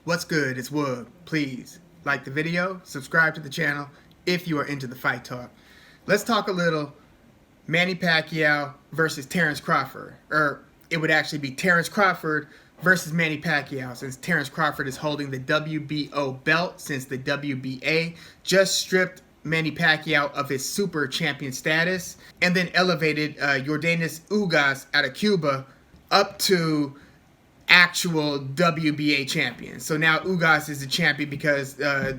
What's good? It's Woog. Please like the video, subscribe to the channel if you are into the fight talk. Let's talk a little Manny Pacquiao versus Terence Crawford. Or it would actually be Terence Crawford versus Manny Pacquiao, since Terence Crawford is holding the WBO belt, since the WBA just stripped Manny Pacquiao of his super champion status and then elevated Yordenis Ugas out of Cuba up to actual WBA champion. So now Ugas is the champion because the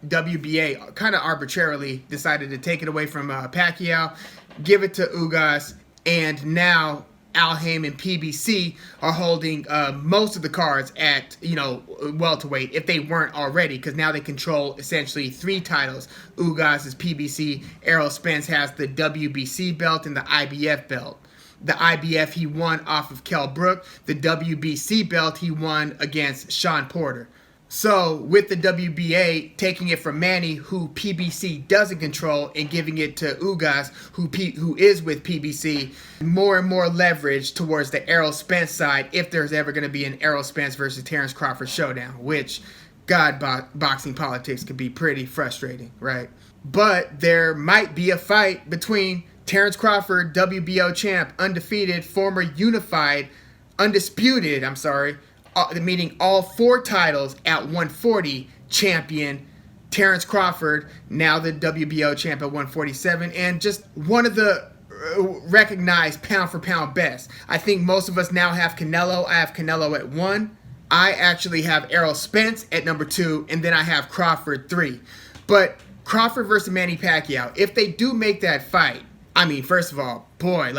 WBA kind of arbitrarily decided to take it away from Pacquiao, give it to Ugas, and now Al Haim and PBC are holding most of the cards at, welterweight, if they weren't already, because now they control essentially 3 titles. Ugas is PBC, Errol Spence has the WBC belt and the IBF belt. The IBF he won off of Kell Brook. The WBC belt he won against Sean Porter. So with the WBA taking it from Manny, who PBC doesn't control, and giving it to Ugas, who is with PBC, more and more leverage towards the Errol Spence side if there's ever going to be an Errol Spence versus Terence Crawford showdown, which, boxing politics could be pretty frustrating, right? But there might be a fight between Terence Crawford, WBO champ, undefeated, former undisputed, meaning all 4 titles at 140 champion Terence Crawford, now the WBO champ at 147, and just one of the recognized pound-for-pound best. I think most of us now have Canelo. I have Canelo at 1. I actually have Errol Spence at number 2, and then I have Crawford 3. But Crawford versus Manny Pacquiao, if they do make that fight, I mean, first of all, boy,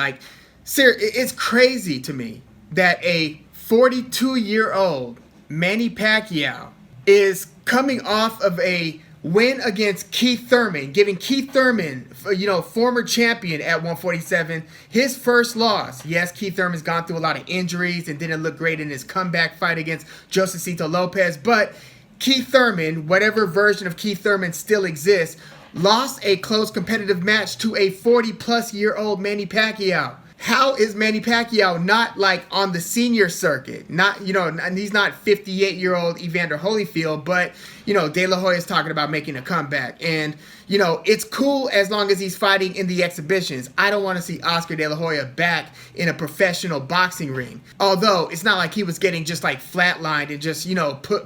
it's crazy to me that a 42-year-old Manny Pacquiao is coming off of a win against Keith Thurman, giving Keith Thurman, former champion at 147, his first loss. Yes, Keith Thurman's gone through a lot of injuries and didn't look great in his comeback fight against Josecito Lopez, but Keith Thurman, whatever version of Keith Thurman still exists, lost a close competitive match to a 40-plus-year-old Manny Pacquiao. How is Manny Pacquiao not on the senior circuit? Not, and he's not 58-year-old Evander Holyfield, but, De La Hoya is talking about making a comeback. And, it's cool as long as he's fighting in the exhibitions. I don't want to see Oscar De La Hoya back in a professional boxing ring. Although, it's not like he was getting just flatlined and just,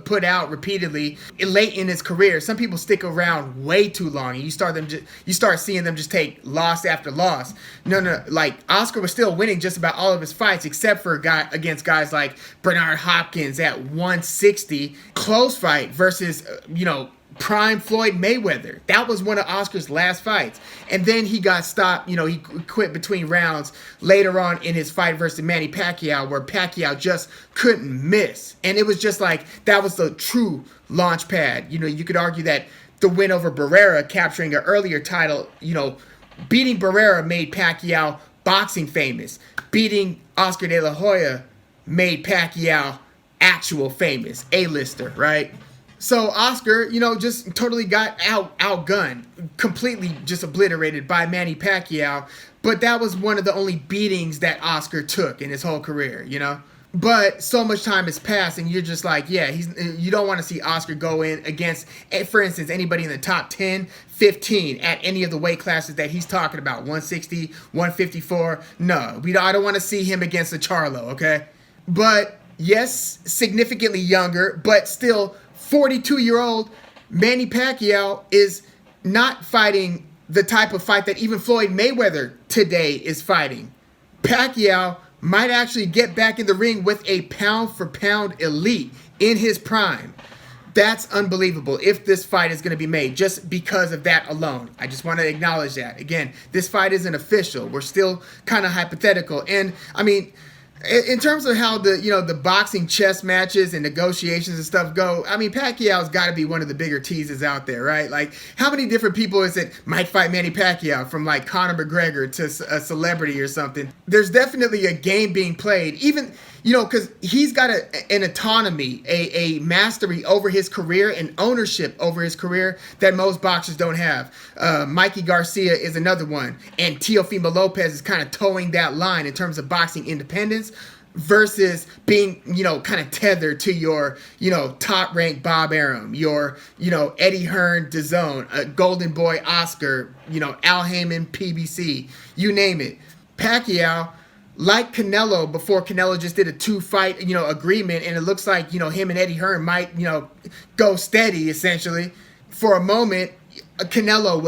put out repeatedly late in his career. Some people stick around way too long, and you start seeing them just take loss after loss. No, Oscar was still winning just about all of his fights, except for against guys like Bernard Hopkins at 160. Close fight versus, prime Floyd Mayweather. That was one of Oscar's last fights. And then he got stopped, he quit between rounds later on in his fight versus Manny Pacquiao, where Pacquiao just couldn't miss. And it was just that was the true launch pad. You could argue that the win over Barrera, capturing an earlier title, beating Barrera made Pacquiao boxing famous. Beating Oscar De La Hoya made Pacquiao actual famous, A-lister, right? So Oscar, just totally got outgunned, completely just obliterated by Manny Pacquiao. But that was one of the only beatings that Oscar took in his whole career, But so much time has passed, and you're just you don't want to see Oscar go in against, for instance, anybody in the top 10, 15 at any of the weight classes that he's talking about, 160, 154. No, I don't want to see him against a Charlo, okay? But yes, significantly younger, but still 42-year-old Manny Pacquiao is not fighting the type of fight that even Floyd Mayweather today is fighting. Pacquiao might actually get back in the ring with a pound-for-pound elite in his prime. That's unbelievable if this fight is going to be made, just because of that alone. I just want to acknowledge that. Again, this fight isn't official. We're still kind of hypothetical. And, I mean, in terms of how the boxing chess matches and negotiations and stuff go, I mean, Pacquiao's got to be one of the bigger teases out there, right? How many different people is it might fight Manny Pacquiao, from Conor McGregor to a celebrity or something? There's definitely a game being played, even, because he's got an autonomy, a mastery over his career and ownership over his career that most boxers don't have. Mikey Garcia is another one, and Teofimo Lopez is kind of towing that line in terms of boxing independence. versus being, kind of tethered to your, top ranked Bob Arum, your, Eddie Hearn, DAZN, Golden Boy Oscar, Al Heyman, PBC, you name it. Pacquiao, like Canelo, before Canelo just did a 2-fight, agreement, and it looks like, him and Eddie Hearn might, go steady essentially. For a moment, Canelo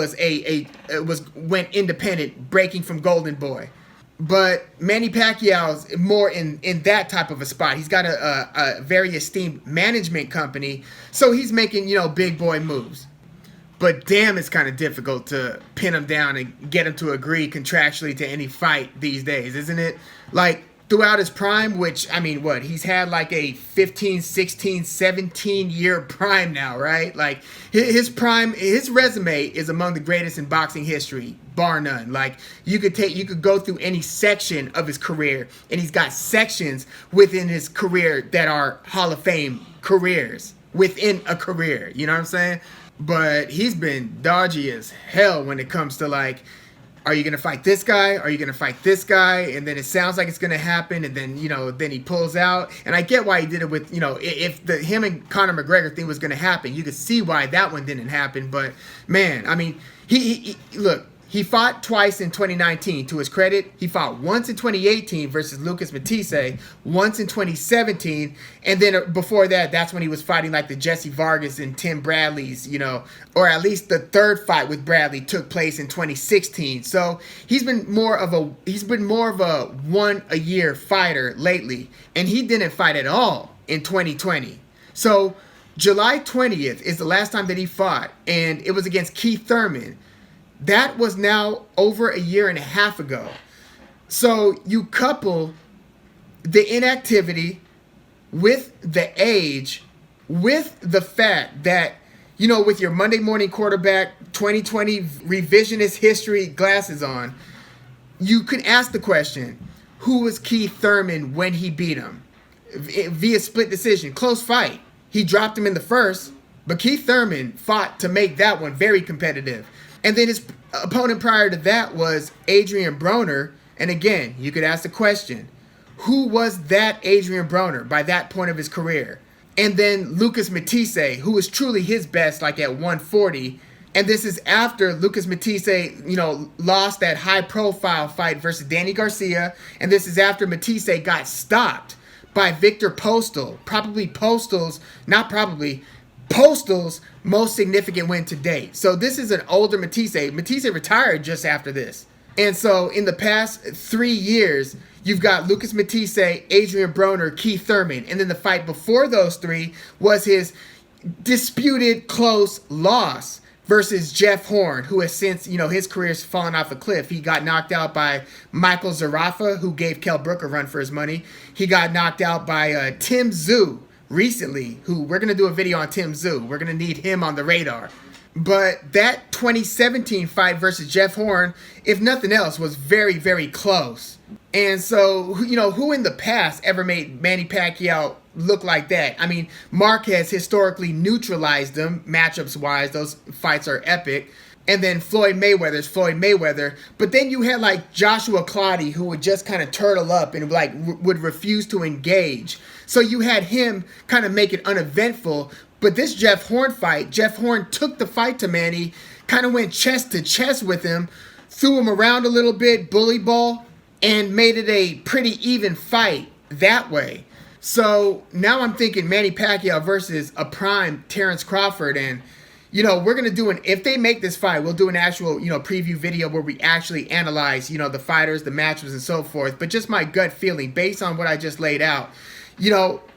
went independent, breaking from Golden Boy. But Manny Pacquiao's more in that type of a spot. He's got a very esteemed management company, so he's making, big boy moves. But damn, it's kind of difficult to pin him down and get him to agree contractually to any fight these days, isn't it? Like, throughout his prime, which, he's had like a 15, 16, 17-year prime now, right? Like, his prime, his resume is among the greatest in boxing history, bar none. Like, you could go through any section of his career, and he's got sections within his career that are Hall of Fame careers within a career, you know what I'm saying? But he's been dodgy as hell when it comes to, like, are you going to fight this guy? Are you going to fight this guy? And then it sounds like it's going to happen, and then, then he pulls out. And I get why he did it with, if the him and Conor McGregor thing was going to happen, you could see why that one didn't happen. But, man, he look, he fought twice in 2019. To his credit, he fought once in 2018 versus Lucas Matisse, once in 2017, and then before that, that's when he was fighting like the Jesse Vargas and Tim Bradley's, or at least the third fight with Bradley took place in 2016. So he's been more of a one a year fighter lately, and he didn't fight at all in 2020. So July 20th is the last time that he fought, and it was against Keith Thurman. That was now over a year and a half ago. So you couple the inactivity with the age, with the fact that, with your Monday morning quarterback 2020 revisionist history glasses on, you could ask the question, who was Keith Thurman when he beat him? Via split decision, close fight. He dropped him in the first, but Keith Thurman fought to make that one very competitive. And then his opponent prior to that was Adrian Broner. And again, you could ask the question, who was that Adrian Broner by that point of his career? And then Lucas Matisse, who was truly his best, like at 140. And this is after Lucas Matisse, lost that high-profile fight versus Danny Garcia. And this is after Matisse got stopped by Victor Postal. Postal's most significant win to date. So this is an older Matisse. Matisse retired just after this. And so in the past 3 years, you've got Lucas Matisse, Adrian Broner, Keith Thurman. And then the fight before those three was his disputed close loss versus Jeff Horn, who has since, his career's fallen off a cliff. He got knocked out by Michael Zarafa, who gave Kell Brook a run for his money. He got knocked out by Tim Tszyu recently, who we're going to do a video on Tim Tszyu. We're going to need him on the radar. But that 2017 fight versus Jeff Horn, if nothing else, was very, very close. And so, who in the past ever made Manny Pacquiao look like that? Mark has historically neutralized him, matchups-wise. Those fights are epic. And then Floyd Mayweather's Floyd Mayweather. But then you had like Joshua Clottey, who would just kind of turtle up and would refuse to engage. So you had him kind of make it uneventful. But this Jeff Horn fight, Jeff Horn took the fight to Manny, kind of went chest to chest with him, threw him around a little bit, bully ball, and made it a pretty even fight that way. So now I'm thinking Manny Pacquiao versus a prime Terence Crawford. And, we're going to do if they make this fight, we'll do an actual, preview video where we actually analyze, the fighters, the matchups, and so forth. But just my gut feeling based on what I just laid out,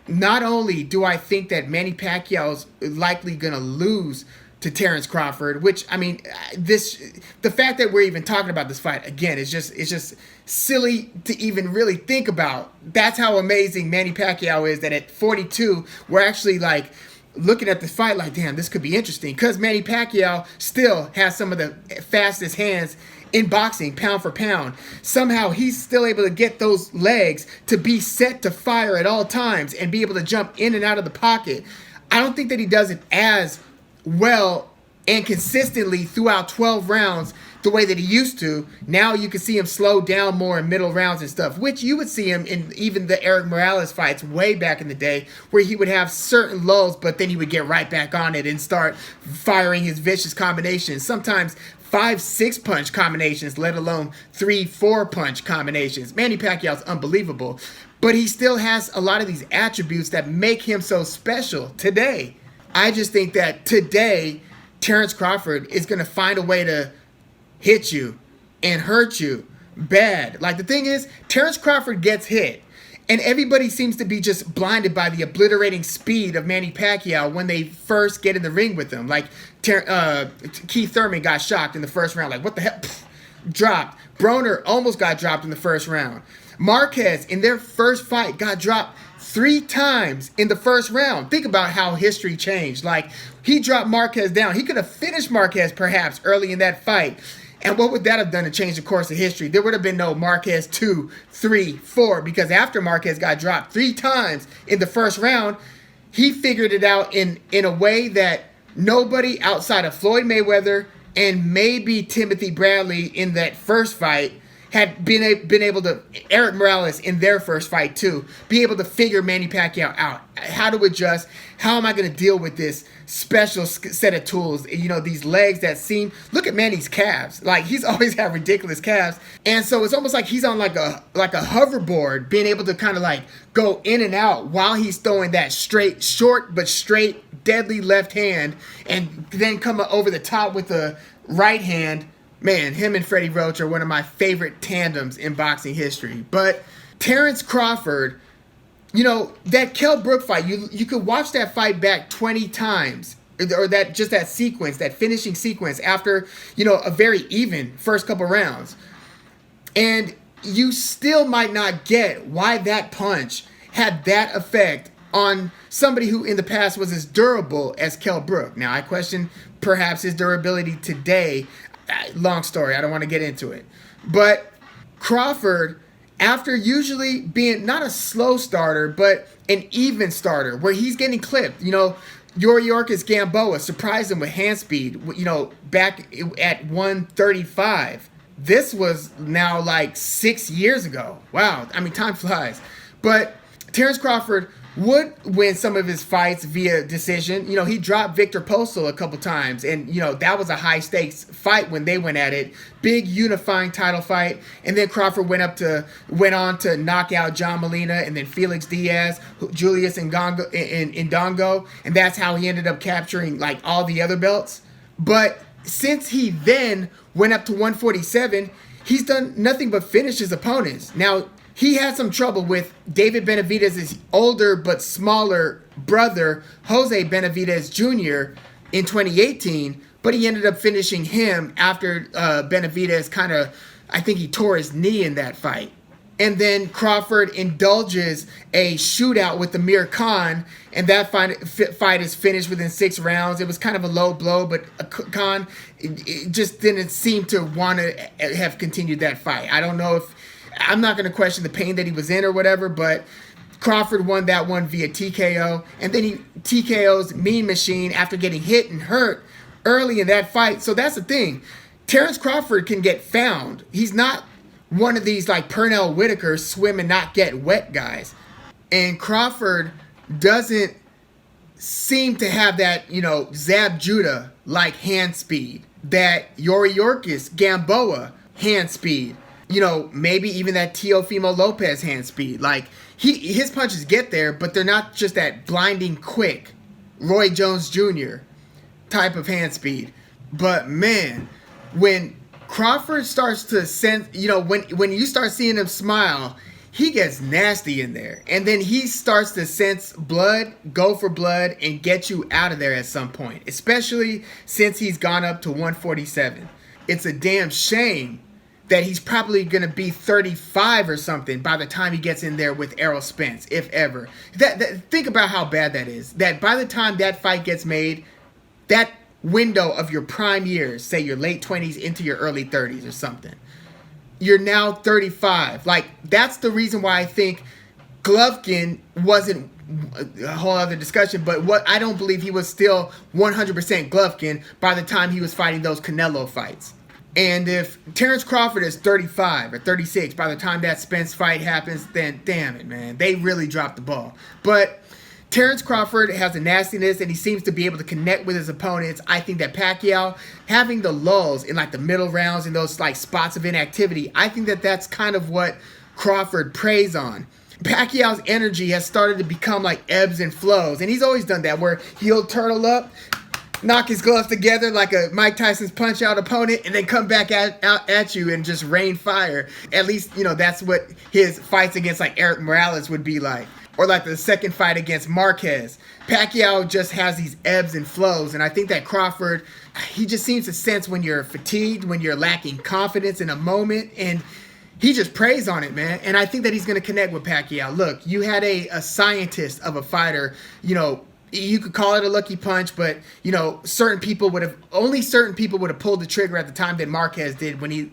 not only do I think that Manny Pacquiao is likely going to lose to Terence Crawford, which, the fact that we're even talking about this fight, again, it's just silly to even really think about. That's how amazing Manny Pacquiao is, that at 42, we're actually like looking at this fight like, damn, this could be interesting, because Manny Pacquiao still has some of the fastest hands in boxing, pound for pound. Somehow he's still able to get those legs to be set to fire at all times and be able to jump in and out of the pocket. I don't think that he does it as well and consistently throughout 12 rounds the way that he used to. Now you can see him slow down more in middle rounds and stuff, which you would see him in even the Eric Morales fights way back in the day, where he would have certain lulls, but then he would get right back on it and start firing his vicious combinations. Sometimes 5-6 punch combinations, let alone 3-4 punch combinations. Manny Pacquiao's unbelievable, but he still has a lot of these attributes that make him so special today. I just think that today, Terence Crawford is going to find a way to hit you and hurt you bad. Like, the thing is, Terence Crawford gets hit, and everybody seems to be just blinded by the obliterating speed of Manny Pacquiao when they first get in the ring with him. Like, Keith Thurman got shocked in the first round. Like, what the hell? Dropped. Broner almost got dropped in the first round. Marquez, in their first fight, got dropped 3 times in the first round. Think about how history changed. Like, he dropped Marquez down. He could have finished Marquez perhaps early in that fight. And what would that have done to change the course of history? There would have been no Marquez 2, 3, 4, because after Marquez got dropped 3 times in the first round, he figured it out in a way that nobody outside of Floyd Mayweather and maybe Timothy Bradley in that first fight had been able to, Eric Morales in their first fight too, be able to figure Manny Pacquiao out. How to adjust, how am I going to deal with this special set of tools, you know, these legs that seem, look at Manny's calves. Like, he's always had ridiculous calves. And so it's almost like he's on like a hoverboard, being able to kind of like go in and out while he's throwing that straight, short but straight, deadly left hand, and then come over the top with the right hand. Man, him and Freddie Roach are one of my favorite tandems in boxing history. But Terence Crawford, you know, that Kell Brook fight, you could watch that fight back 20 times, or that sequence, that finishing sequence after, you know, a very even first couple rounds. And you still might not get why that punch had that effect on somebody who in the past was as durable as Kell Brook. Now, I question perhaps his durability today. Long story, I don't want to get into it. But Crawford, after usually being not a slow starter, but an even starter, where he's getting clipped, you know, Yorkis Gamboa surprised him with hand speed, you know, back at 135. This was now like 6 years ago. Wow, I mean, time flies. But Terence Crawford would win some of his fights via decision. You know, he dropped Victor Postal a couple times, and, you know, that was a high-stakes fight when they went at it. Big unifying title fight, and then Crawford went on to knock out John Molina, and then Felix Diaz, Julius Ndongo, and that's how he ended up capturing, like, all the other belts. But since he then went up to 147, he's done nothing but finish his opponents. Now, he had some trouble with David Benavidez' older but smaller brother, Jose Benavidez Jr. in 2018, but he ended up finishing him after Benavidez kind of, I think he tore his knee in that fight. And then Crawford indulges a shootout with Amir Khan, and that fight is finished within 6 rounds. It was kind of a low blow, but Khan it just didn't seem to want to have continued that fight. I don't know if, I'm not going to question the pain that he was in or whatever, but Crawford won that one via TKO. And then he TKO's Mean Machine after getting hit and hurt early in that fight. So that's the thing. Terence Crawford can get found. He's not one of these like Pernell Whitaker swim and not get wet guys. And Crawford doesn't seem to have that, you know, Zab Judah like hand speed, that Yorkis Gamboa hand speed. You know, maybe even that Teofimo Lopez hand speed. Like, his punches get there, but they're not just that blinding quick Roy Jones Jr. type of hand speed. But man, when Crawford starts to sense, you know, when you start seeing him smile, he gets nasty in there. And then he starts to sense blood, go for blood, and get you out of there at some point. Especially since he's gone up to 147. It's a damn shame that he's probably going to be 35 or something by the time he gets in there with Errol Spence, if ever. Think about how bad that is. That by the time that fight gets made, that window of your prime years, say your late 20s into your early 30s or something, you're now 35. Like, that's the reason why I think Golovkin wasn't a whole other discussion. But what I don't believe he was still 100% Golovkin by the time he was fighting those Canelo fights. And if Terence Crawford is 35 or 36 by the time that Spence fight happens, then damn it, man, they really dropped the ball. But Terence Crawford has a nastiness, and he seems to be able to connect with his opponents. I think that Pacquiao, having the lulls in like the middle rounds and those like spots of inactivity, I think that that's kind of what Crawford preys on. Pacquiao's energy has started to become like ebbs and flows, and he's always done that, where he'll turtle up, knock his gloves together like a Mike Tyson's punch-out opponent, and then come back at you and just rain fire. At least, you know, that's what his fights against like Eric Morales would be like. Or like the second fight against Marquez. Pacquiao just has these ebbs and flows, and I think that Crawford, he just seems to sense when you're fatigued, when you're lacking confidence in a moment, and he just preys on it, man. And I think that he's going to connect with Pacquiao. Look, you had a scientist of a fighter, you know, you could call it a lucky punch, but, you know, only certain people would have pulled the trigger at the time that Marquez did when he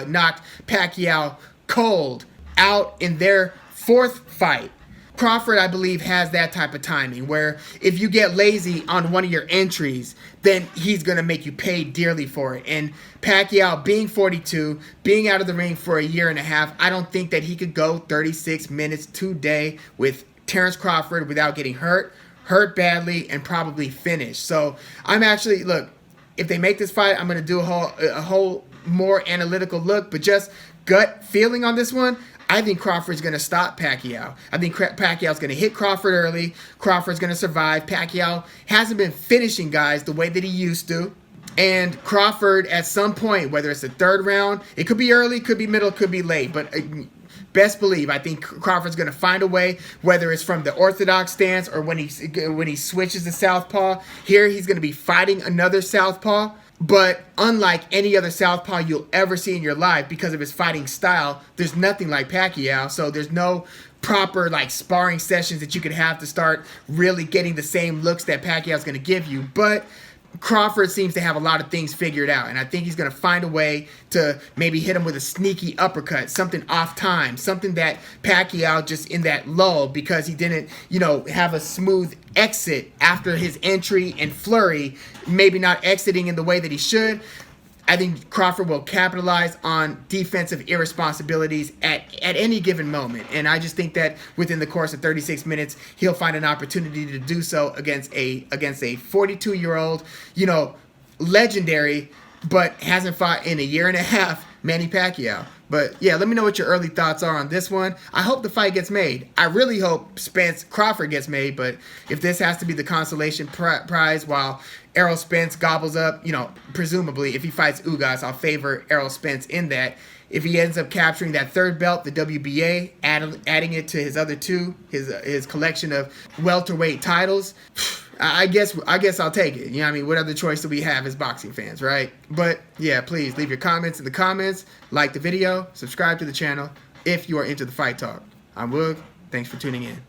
knocked Pacquiao cold out in their fourth fight. Crawford, I believe, has that type of timing where if you get lazy on one of your entries, then he's going to make you pay dearly for it. And Pacquiao, being 42, being out of the ring for a year and a half, I don't think that he could go 36 minutes today with Terence Crawford without getting hurt badly, and probably finish. So I'm actually, look, if they make this fight, I'm going to do a whole more analytical look, but just gut feeling on this one, I think Crawford's going to stop Pacquiao. I think Pacquiao's going to hit Crawford early. Crawford's going to survive. Pacquiao hasn't been finishing guys the way that he used to. And Crawford, at some point, whether it's the third round, it could be early, could be middle, could be late, but best believe, I think Crawford's going to find a way, whether it's from the orthodox stance or when he switches to southpaw. Here, he's going to be fighting another southpaw. But unlike any other southpaw you'll ever see in your life, because of his fighting style, there's nothing like Pacquiao. So there's no proper like sparring sessions that you could have to start really getting the same looks that Pacquiao's going to give you. But Crawford seems to have a lot of things figured out, and I think he's going to find a way to maybe hit him with a sneaky uppercut, something off time, something that Pacquiao just in that lull, because he didn't, you know, have a smooth exit after his entry and flurry, maybe not exiting in the way that he should. I think Crawford will capitalize on defensive irresponsibilities at any given moment. And I just think that within the course of 36 minutes, he'll find an opportunity to do so against a 42-year-old, you know, legendary, but hasn't fought in a year and a half, Manny Pacquiao. But yeah, let me know what your early thoughts are on this one. I hope the fight gets made. I really hope Spence Crawford gets made, but if this has to be the consolation prize while Errol Spence gobbles up, you know, presumably if he fights Ugas, I'll favor Errol Spence in that. If he ends up capturing that third belt, the WBA, adding it to his other two, his collection of welterweight titles, I guess I'll take it. You know what I mean? What other choice do we have as boxing fans, right? But yeah, please leave your comments in the comments, like the video, subscribe to the channel if you are into the fight talk. I'm Woog. Thanks for tuning in.